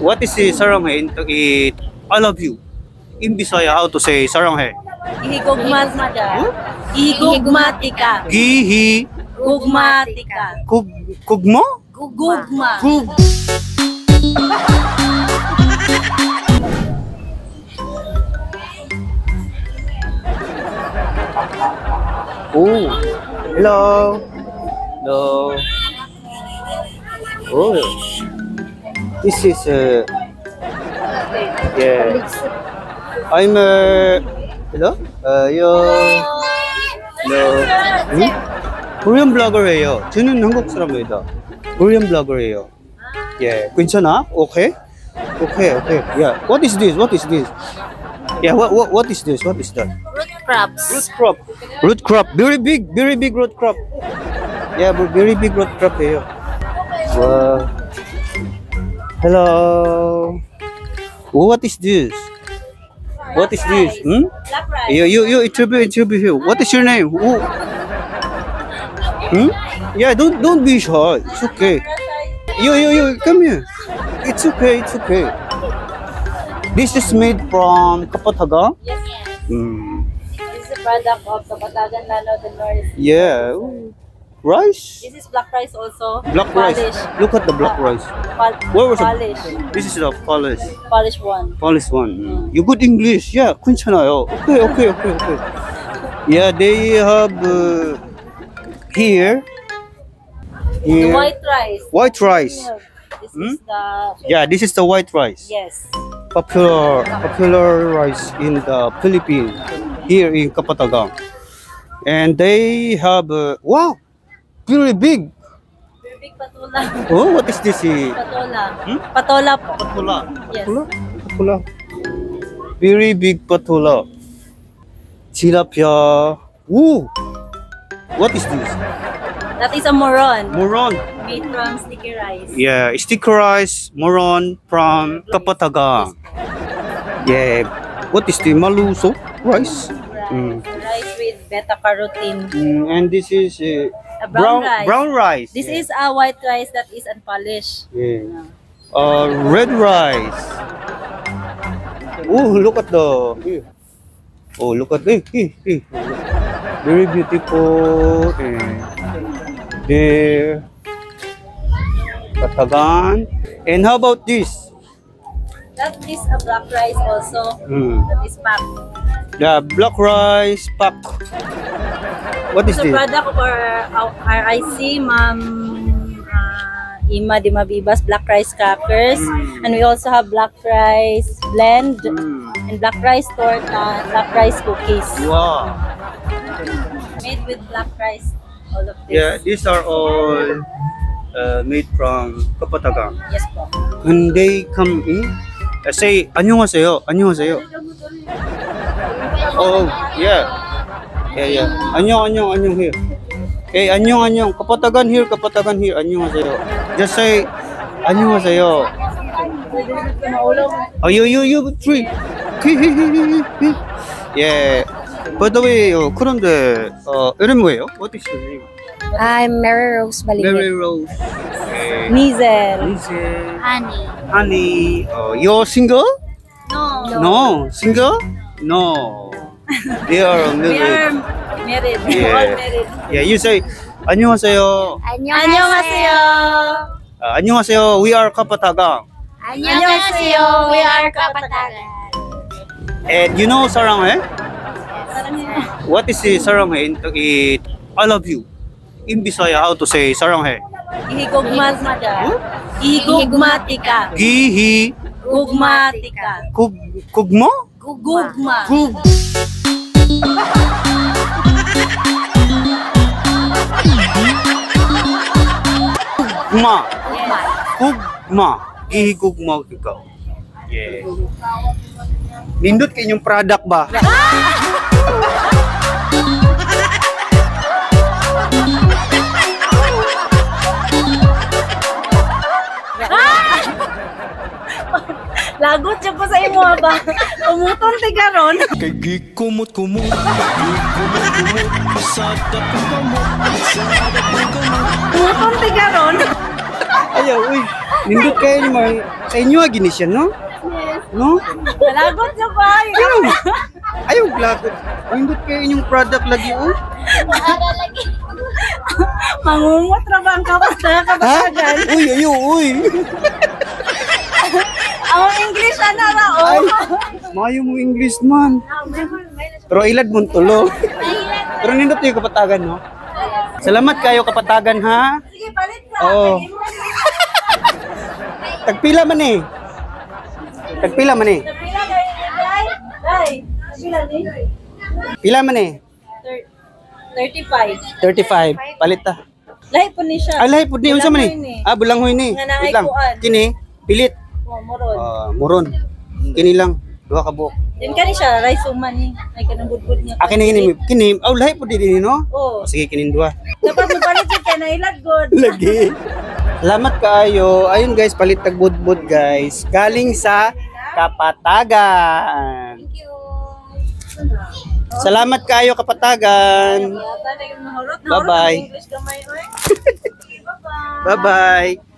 What is the saranghe in I love you? In Bisaya, how to say saranghe? Ihigugmatika. Ihigugmatika. Gihi Gugmatika. kugmo? Gugma. Kug. Oh, hello. Hello. Oh, this is yeah. I'm hello. hello. Korean blogger예요. 저는 한국 사람입니다. Korean blogger예요. Yeah, 괜찮아? Okay. Okay. Yeah. What is this? What is this? Yeah. What is this? What is that? Root crops. Root crop. Very big root crop. Yeah, very big root crop here. Wow. Hello. Oh, what is this? What is this? Hmm? Black rice. You interview here. What is your name? Who? Hmm? Yeah, don't be shy. It's okay. You come here. It's okay. This is made from Kapatagan. Yes. Mm. This is a product of Kapatagan, Lanao del Norte. Yeah. Rice? This is black rice also. Black rice. Polish. Look at the black rice. Where was Polish. it? This is the Polish. Polish one. Polish one. You good English? Yeah, 괜찮아요. Okay. Yeah, they have here. The white rice. White rice. This is the Yeah, this is the white rice. yes. Popular rice in the Philippines, here in Kapatagan. And they have wow, very big. Very big patola. Oh, what is this? Patola. Hmm? Patola po. Patula. Yes. Patula. Very big patula. Tilapia. Ooh. What is this? That is a moron. Moron. Made from sticky rice. Yeah, sticky rice, moron from Kapatagan. Yeah. What is the maluso rice? Rice with beta carotene. And this is A brown rice. brown rice. This Yeah. is a white rice that is unpolished. Yeah. Red rice. Oh, look at the here. Oh, look at this. Very beautiful. And there. Katagan. And how about this? That is a black rice also. That is packed. The black rice pack. What is It's a this? product of our RIC, Ma'am Ima de Mabibas black rice crackers. And we also have black rice blend and black rice torta, black rice cookies. Wow. Made with black rice. All of this. Yeah, these are all made from Kapatagan. Yes po. When they come in, say 안녕하세요. Oh, yeah. 안녕 here. Okay, 안녕. Kapatagan here. 안녕하세요. Just say 안녕하세요. Oh, you three. Yeah. By the way, 그런데 이름 뭐예요? What is your name? I'm Mary Rose Mary Rose. Nizel. Honey. You're single? No. Single? No. They are We are married. married. Yeah. All married. Yeah, you say 안녕하세요. 안녕하세요. 안녕하세요. We are Kapatagan. 안녕하세요. We are Kapatagan. And you know saranghe? What is the saranghe in I love you? In Bisaya, how to say saranghe? Ihigugmatika. Ihigugmatika. Gihi Gugmatika. kugmo? Gugma. Kugma. Kugma. Gihi kugma ikaw. Yeah. Nindot kayo yung product ba? Lagot siya po sa imo ba? Umuton ti karon. Kay gikumot-kumot Sada ko kamot Umuton ti karon. Ayaw, uy. Nindot kayo ni Mar. Sa inyo gini siya, no? Yes. No? Malagot sa bahay. Ayaw glakot. Nindot kayo inyong product lagi, oh. Mangungot ra ba ang Ha? kapatagan? Uy, ayo, uy. Ang English na ra, Ay, oh. mayo mo English man. Pero ilad mo tulo. Pero nindot yung kapatagan, no? Salamat kayo kapatagan, ha? Sige, palit ka. Oo. Tagpila man eh. Tagpila man eh. Pila kayo ni Day? Day, pila ni? Pila man eh. 35. 35. Palit ta. Lahi po ni siya. Alay, pud ni unsa man Bulanghoy eh. Ah, bulanghoy ni. Nga Wait lang. nangay kuan. Kini, pilit. Oh, moron. Muron. Kini lang. Duha ka buok. Din ka ni siya, rice uman ni. Ay, kanang budbud niya. Ah, kini. Oh, lahi pud din no? Oo. Sige, kinin duha. Dapat mo palit siya kaya nailad good. Lagi. Salamat kaayo. Ayun guys, palit tag budbud guys. Galing sa Kapatagan. Thank you. Salamat kaayo Kapatagan. Yata na yung nahulot. Bye-bye. English gamay, oy. Bye-bye. Bye-bye.